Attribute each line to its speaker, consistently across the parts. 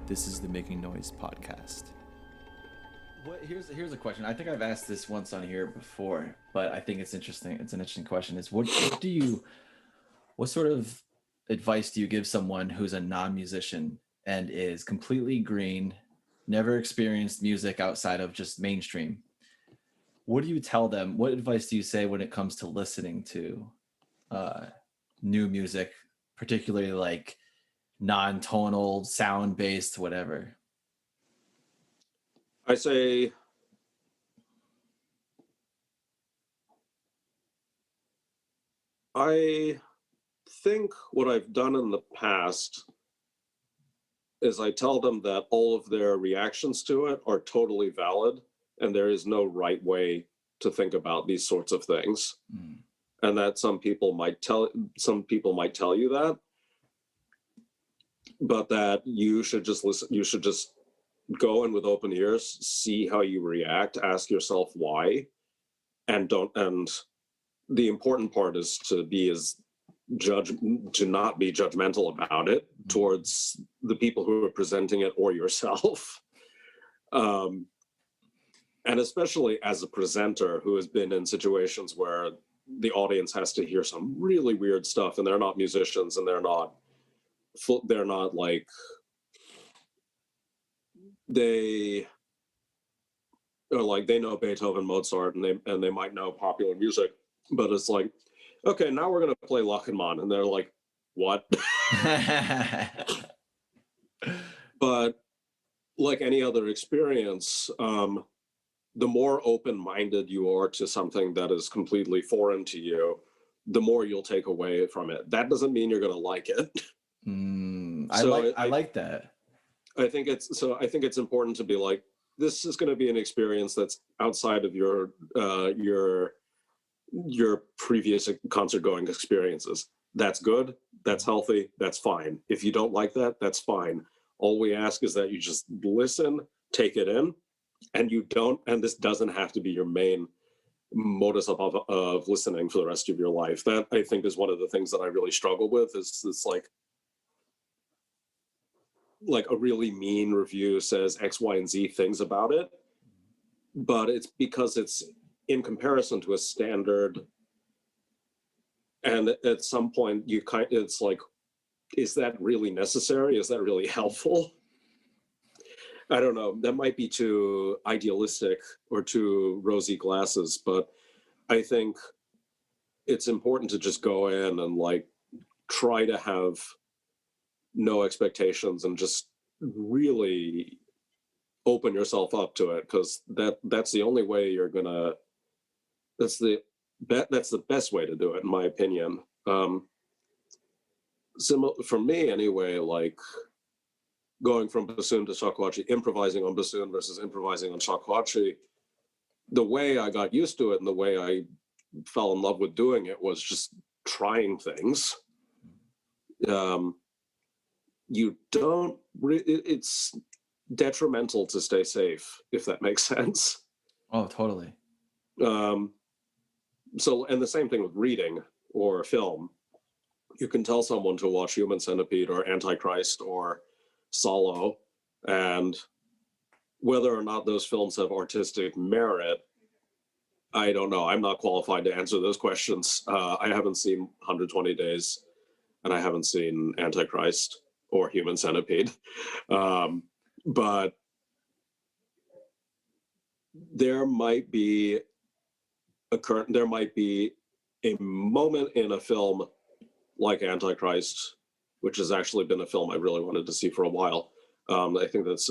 Speaker 1: This is the Making Noise podcast.
Speaker 2: Here's a question. I think I've asked this once on here before, but I think it's interesting. It's an interesting question. Is what sort of advice do you give someone who's a non-musician and is completely green, never experienced music outside of just mainstream? What do you tell them? What advice do you say when it comes to listening to new music, particularly like non-tonal, sound-based, whatever?
Speaker 3: I say I think what I've done in the past is I tell them that all of their reactions to it are totally valid and there is no right way to think about these sorts of things.
Speaker 2: Mm.
Speaker 3: And that some people might tell you that, but that you should just listen, you should just go in with open ears, see how you react, ask yourself why, and the important part is to not be judgmental about it towards the people who are presenting it or yourself. And especially as a presenter who has been in situations where the audience has to hear some really weird stuff and they're not musicians and they're not like, they are like, they know Beethoven, Mozart, and they might know popular music, but it's like, okay, now we're going to play Lachenmann. And they're like, what? But like any other experience, the more open-minded you are to something that is completely foreign to you, the more you'll take away from it. That doesn't mean you're going to like it.
Speaker 2: I like that.
Speaker 3: I think it's important to be like, this is going to be an experience that's outside of your previous concert going experiences. That's good. That's healthy. That's fine. If you don't like that, that's fine. All we ask is that you just listen, take it in, and this doesn't have to be your main modus of listening for the rest of your life. That, I think, is one of the things that I really struggle with, is this like a really mean review says X, Y, and Z things about it, but it's because it's in comparison to a standard, and at some point it's like, is that really necessary? Is that really helpful? I don't know. That might be too idealistic or too rosy glasses, but I think it's important to just go in and like try to have no expectations and just really open yourself up to it, because that's the only way you're gonna, that's the best way to do it, in my opinion. For me anyway, like going from bassoon to shakuhachi, improvising on bassoon versus improvising on shakuhachi, the way I got used to it and the way I fell in love with doing it was just trying things. It's detrimental to stay safe, if that makes sense.
Speaker 2: Oh, totally.
Speaker 3: And the same thing with reading or film. You can tell someone to watch Human Centipede or Antichrist or Solo, and whether or not those films have artistic merit, I don't know. I'm not qualified to answer those questions. I haven't seen 120 Days, and I haven't seen Antichrist or Human Centipede. But there might be a moment in a film like Antichrist, which has actually been a film I really wanted to see for a while. I think that's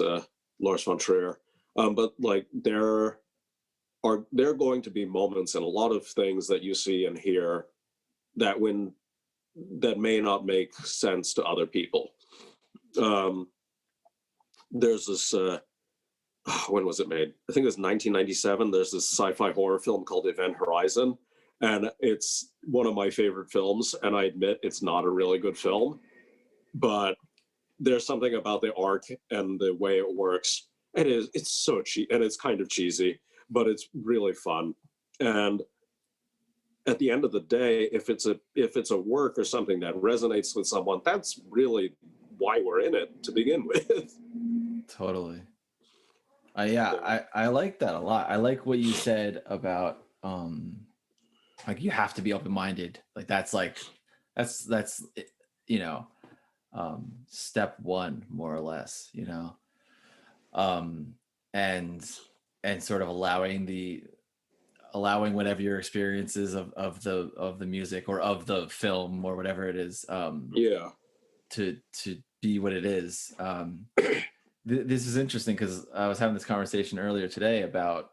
Speaker 3: Lars von Trier. But like there are going to be moments in a lot of things that you see and hear that may not make sense to other people. There's this, when was it made? I think it was 1997. There's this sci-fi horror film called Event Horizon, and it's one of my favorite films, and I admit it's not a really good film, but there's something about the art and the way it works. It's so cheap, and it's kind of cheesy, but it's really fun. And at the end of the day, if it's a work or something that resonates with someone, that's really why we're in it to begin with.
Speaker 2: Totally. I like that a lot. I like what you said about like you have to be open-minded. Like that's you know step one more or less, you know. And sort of allowing whatever your experiences of the music or of the film or whatever it is to be what it is. This is interesting because I was having this conversation earlier today about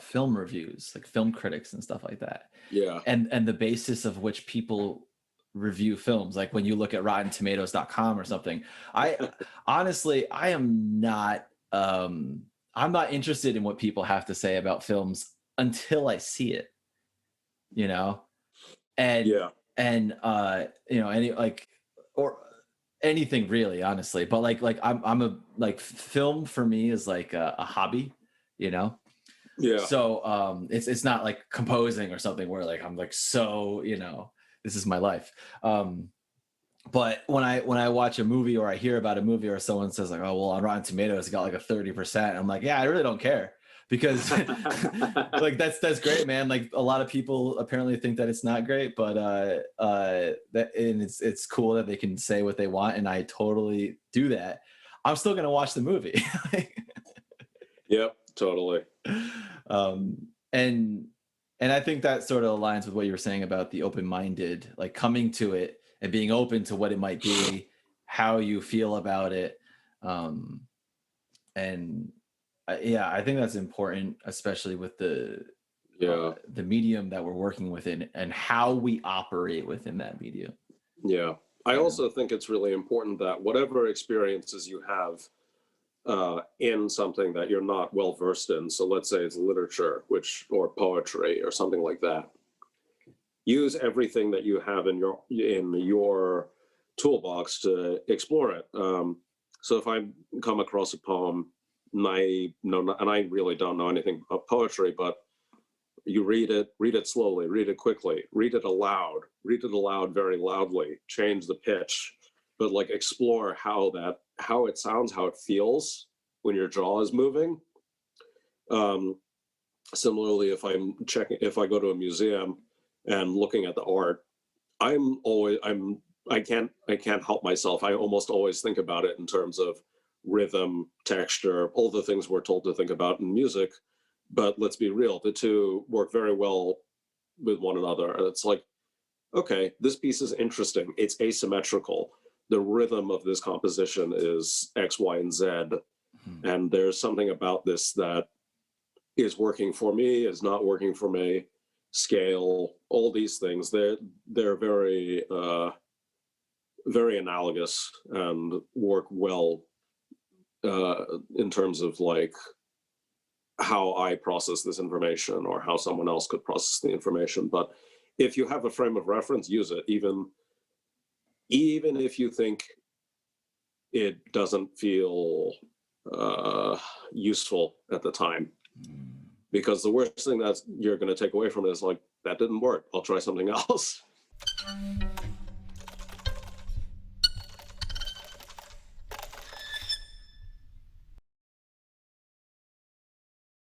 Speaker 2: film reviews, like film critics and stuff like that.
Speaker 3: Yeah.
Speaker 2: And the basis of which people review films, like when you look at RottenTomatoes.com or something. I honestly, I'm not interested in what people have to say about films until I see it, you know? And you know, any like or anything really, honestly. But like I'm a like film for me is like a hobby, you know?
Speaker 3: Yeah.
Speaker 2: So it's not like composing or something where like I'm like, so, you know, this is my life. But when I watch a movie or I hear about a movie or someone says like, oh, well, on Rotten Tomatoes, it got like a 30%. I'm like, yeah, I really don't care because like, that's great, man. Like a lot of people apparently think that it's not great, but that, and it's cool that they can say what they want. And I totally do that. I'm still going to watch the movie.
Speaker 3: Yep, totally.
Speaker 2: And I think that sort of aligns with what you were saying about the open-minded, like coming to it and being open to what it might be, how you feel about it. Yeah, I think that's important, especially with the medium that we're working within and how we operate within that medium.
Speaker 3: Yeah. I also think it's really important that whatever experiences you have in something that you're not well versed in, so let's say it's literature, or poetry or something like that, use everything that you have in your toolbox to explore it. So if I come across a poem and I really don't know anything about poetry, but you read it slowly, read it quickly, read it aloud very loudly, change the pitch, but like explore how it sounds, how it feels when your jaw is moving. Similarly, if I go to a museum and looking at the art, I can't help myself. I almost always think about it in terms of rhythm, texture, all the things we're told to think about in music. But let's be real, the two work very well with one another. And it's like, okay, this piece is interesting. It's asymmetrical. The rhythm of this composition is X, Y, and Z. Mm-hmm. And there's something about this that is working for me, is not working for me. Scale, all these things, they're very, very analogous and work well in terms of like how I process this information or how someone else could process the information. But if you have a frame of reference, use it, even if you think it doesn't feel useful at the time. Because the worst thing that you're going to take away from it is like, that didn't work. I'll try something else.